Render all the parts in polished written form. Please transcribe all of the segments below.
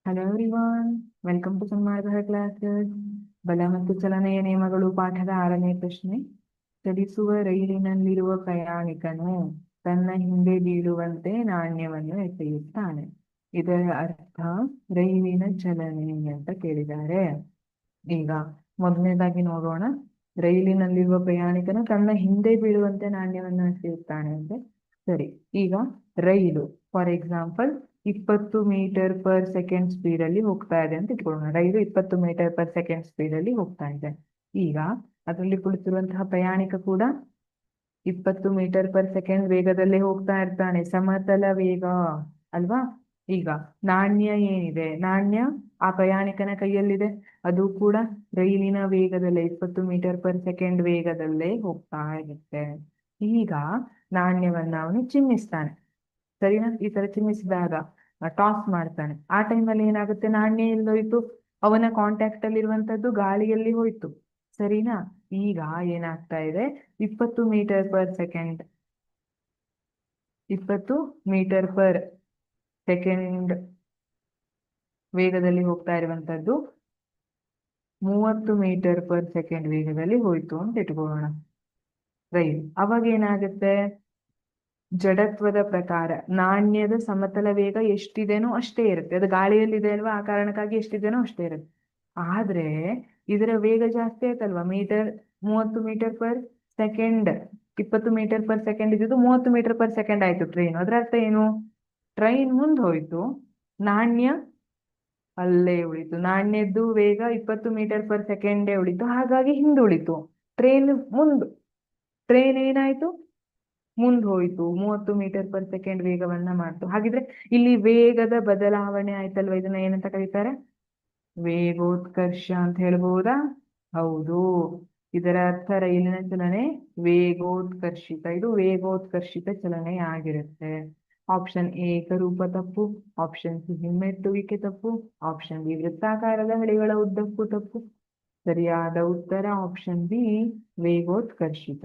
Hello everyone, welcome to Sanmarga classes. ಬಲ ಮತ್ತು ಚಲನೆಯ ನಿಯಮಗಳು ಪಾಠದ 6ನೇ ಪ್ರಶ್ನೆ. ಚಲಿಸುವ ರೈಲಿನಲ್ಲಿರುವ ಪ್ರಯಾಣಿಕನು ತನ್ನ ಹಿಂದೆ ಬೀಳುವಂತೆ ನಾಣ್ಯವನ್ನು ಎಸೆಯುತ್ತಾನೆ. ಇದರ ಅರ್ಥ ರೈಲಿನ ಚಲನೆ ಅಂತ ಕೇಳಿದ್ದಾರೆ. ಈಗ ಮೊದಲನೇದಾಗಿ ನೋಡೋಣ. ರೈಲಿನಲ್ಲಿರುವ ಪ್ರಯಾಣಿಕನು ತನ್ನ ಹಿಂದೆ ಬೀಳುವಂತೆ ನಾಣ್ಯವನ್ನು ಎಸೆಯುತ್ತಾನೆ ಅಂದ್ರೆ ಸರಿ. ಈಗ ರೈಲು for example 20 metre per second speed ಅಲ್ಲಿ ಹೋಗ್ತಾ ಇದೆ ಅಂತ ಇಟ್ಕೊಳ್ಳೋಣ. ರೈಲು 20 ಮೀಟರ್ ಪರ್ ಸೆಕೆಂಡ್ ಸ್ಪೀಡ್ ಅಲ್ಲಿ ಹೋಗ್ತಾ ಇದೆ. ಈಗ ಅದರಲ್ಲಿ ಕುಳಿತಿರುವಂತಹ ಪ್ರಯಾಣಿಕ ಕೂಡ 20 ಮೀಟರ್ ಪರ್ ಸೆಕೆಂಡ್ ವೇಗದಲ್ಲೇ ಹೋಗ್ತಾ ಇರ್ತಾನೆ, ಸಮತಲ ವೇಗ ಅಲ್ವಾ. ಈಗ ನಾಣ್ಯ ಏನಿದೆ, ನಾಣ್ಯ ಆ ಪ್ರಯಾಣಿಕನ ಕೈಯಲ್ಲಿದೆ, ಅದು ಕೂಡ ರೈಲಿನ ವೇಗದಲ್ಲೇ 20 ಮೀಟರ್ ಪರ್ ಸೆಕೆಂಡ್ ವೇಗದಲ್ಲೇ ಹೋಗ್ತಾ ಇರುತ್ತೆ. ಈಗ ನಾಣ್ಯವನ್ನ ಅವನು ಚಿಮ್ಮಿಸ್ತಾನೆ, ಸರಿನಾ. ಈ ತರ ಚಿಮ್ಮಿಸಿದಾಗ ಟಾಸ್ ಮಾಡ್ತಾನೆ. ಆ ಟೈಮಲ್ಲಿ ಏನಾಗುತ್ತೆ, ನಾಣ್ಯ ಎಲ್ಲೋಯ್ತು, ಅವನ ಕಾಂಟ್ಯಾಕ್ಟ್ ಅಲ್ಲಿ ಇರುವಂತದ್ದು ಗಾಳಿಯಲ್ಲಿ ಹೋಯ್ತು, ಸರಿನಾ. ಈಗ ಏನಾಗ್ತಾ ಇದೆ, 20 metre per second 20 metre per second ವೇಗದಲ್ಲಿ ಹೋಗ್ತಾ ಇರುವಂತದ್ದು 30 ಮೀಟರ್ ಪರ್ ಸೆಕೆಂಡ್ ವೇಗದಲ್ಲಿ ಹೋಯ್ತು ಅಂತ ಇಟ್ಕೊಳ್ಳೋಣ ರೈಲು. ಅವಾಗ ಏನಾಗುತ್ತೆ, ಜಡತ್ವದ ಪ್ರಕಾರ ನಾಣ್ಯದ ಸಮತಲ ವೇಗ ಎಷ್ಟಿದೆನೋ ಅಷ್ಟೇ ಇರುತ್ತೆ. ಅದು ಗಾಳಿಯಲ್ಲಿದೆ ಅಲ್ವಾ, ಆ ಕಾರಣಕ್ಕಾಗಿ ಎಷ್ಟಿದೆನೋ ಅಷ್ಟೇ ಇರುತ್ತೆ. ಆದ್ರೆ ಇದರ ವೇಗ ಜಾಸ್ತಿ ಆಯ್ತಲ್ವಾ, 30 metre per second 20 metre per second ಇದ್ದು 30 ಮೀಟರ್ ಪರ್ ಸೆಕೆಂಡ್ ಆಯ್ತು ಟ್ರೈನ್. ಅದರ ಅರ್ಥ ಏನು, ಟ್ರೈನ್ ಮುಂದೆ ಹೋಯ್ತು, ನಾಣ್ಯ ಅಲ್ಲೇ ಉಳಿತು. ನಾಣ್ಯದ್ದು ವೇಗ 20 ಮೀಟರ್ ಪರ್ ಸೆಕೆಂಡೇ ಉಳಿತು, ಹಾಗಾಗಿ ಹಿಂದುಳಿತು. ಟ್ರೈನ್ ಟ್ರೈನ್ ಏನಾಯ್ತು, ಮುಂದೆ ಹೋಯ್ತು, 30 ಮೀಟರ್ ಪರ್ ಸೆಕೆಂಡ್ ವೇಗವನ್ನ ಮಾಡ್ತು. ಹಾಗಿದ್ರೆ ಇಲ್ಲಿ ವೇಗದ ಬದಲಾವಣೆ ಆಯ್ತಲ್ವಾ, ಇದನ್ನ ಏನಂತ ಕರೀತಾರೆ, ವೇಗೋತ್ಕರ್ಷ ಅಂತ ಹೇಳ್ಬಹುದಾ. ಹೌದು, ಇದರ ಅರ್ಥ ರೈಲಿನ ಚಲನೆ ವೇಗೋತ್ಕರ್ಷಿತ, ಇದು ವೇಗೋತ್ಕರ್ಷಿತ ಚಲನೆ ಆಗಿರುತ್ತೆ. ಆಪ್ಷನ್ ಎ ಏಕರೂಪ ತಪ್ಪು, ಆಪ್ಷನ್ ಸಿ ಹಿಮ್ಮೆಟ್ಟುವಿಕೆ ತಪ್ಪು, ಆಪ್ಷನ್ ಬಿ ವೃತ್ತಾಕಾರದ ಹಳಿಗಳ ಉದ್ದಕ್ಕೂ ತಪ್ಪು. ಸರಿಯಾದ ಉತ್ತರ ಆಪ್ಷನ್ ಬಿ ವೇಗೋತ್ಕರ್ಷಿತ.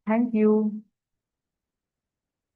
Thank you.